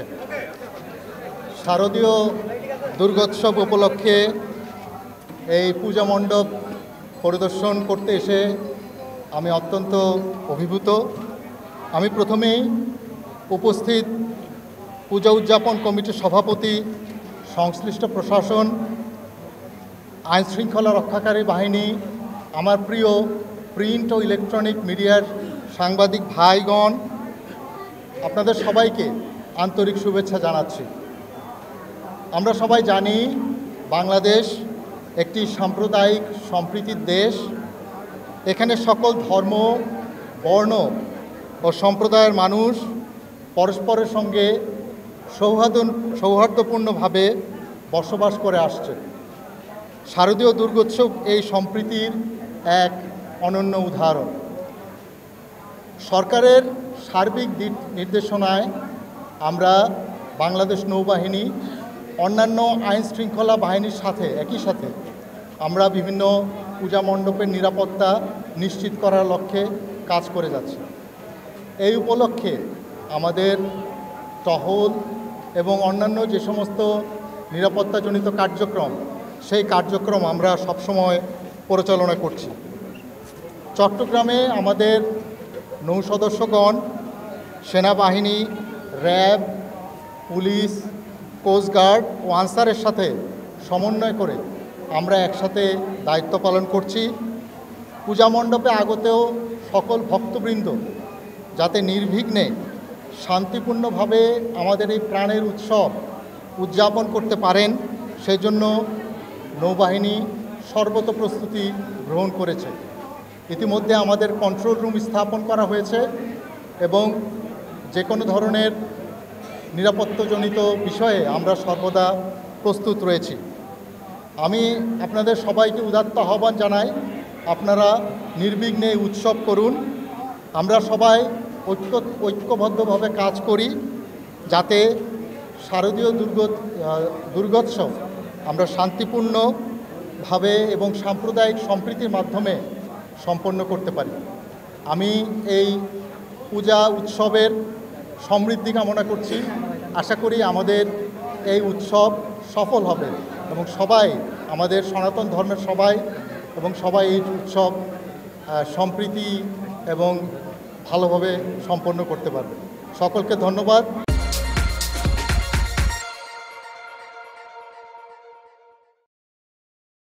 আজকে শারদীয় দুর্গোৎসব উপলক্ষে এই পূজা মণ্ডপ পরিদর্শন করতে এসে আমি অত্যন্ত অভিভূত। আমি প্রথমেই উপস্থিত পূজা উদযাপন কমিটির সভাপতি, সংশ্লিষ্ট প্রশাসন, আইন শৃঙ্খলা রক্ষাকারী বাহিনী, আমার প্রিয় প্রিন্ট ও ইলেকট্রনিক মিডিয়ার সাংবাদিক ভাইগণ, আপনাদের সবাইকে আন্তরিক শুভেচ্ছা জানাচ্ছি। আমরা সবাই জানি বাংলাদেশ একটি সাম্প্রদায়িক সম্প্রীতির দেশ। এখানে সকল ধর্ম, বর্ণ ও সম্প্রদায়ের মানুষ পরস্পরের সঙ্গে সৌহার্দ্যপূর্ণভাবে বসবাস করে আসছে। শারদীয় দুর্গোৎসব এই সম্প্রীতির এক অনন্য উদাহরণ। সরকারের সার্বিক নির্দেশনায় আমরা বাংলাদেশ নৌবাহিনী, অন্যান্য আইন শৃঙ্খলা বাহিনীর সাথে একই সাথে আমরা বিভিন্ন পূজা মণ্ডপের নিরাপত্তা নিশ্চিত করার লক্ষ্যে কাজ করে যাচ্ছি। এই উপলক্ষে আমাদের টহল এবং অন্যান্য যে সমস্ত নিরাপত্তাজনিত কার্যক্রম, সেই কার্যক্রম আমরা সবসময় পরিচালনা করছি। চট্টগ্রামে আমাদের নৌ সদস্যগণ, সেনাবাহিনী, র্যাব, পুলিশ, কোস্টগার্ড ও আনসারের সাথে সমন্বয় করে আমরা একসাথে দায়িত্ব পালন করছি। পূজা মণ্ডপে আগতেও সকল ভক্তবৃন্দ যাতে নির্বিঘ্নে শান্তিপূর্ণভাবে আমাদের এই প্রাণের উৎসব উদযাপন করতে পারেন, সেই জন্য নৌবাহিনী সর্বত প্রস্তুতি গ্রহণ করেছে। ইতিমধ্যে আমাদের কন্ট্রোল রুম স্থাপন করা হয়েছে এবং যে কোনো ধরনের নিরাপত্তাজনিত বিষয়ে আমরা সর্বদা প্রস্তুত রয়েছি। আমি আপনাদের সবাইকে উদাত্ত আহ্বান জানাই, আপনারা নির্বিঘ্নে উৎসব করুন। আমরা সবাই ঐক্যবদ্ধভাবে কাজ করি যাতে শারদীয় দুর্গোৎসব আমরা শান্তিপূর্ণভাবে এবং সাম্প্রদায়িক সম্প্রীতির মাধ্যমে সম্পন্ন করতে পারি। আমি এই পূজা উৎসবের সমৃদ্ধি কামনা করছি। আশা করি আমাদের এই উৎসব সফল হবে এবং সবাই, আমাদের সনাতন ধর্মের সবাই এই উৎসব সম্প্রীতি এবং ভালোভাবে সম্পন্ন করতে পারবে। সকলকে ধন্যবাদ।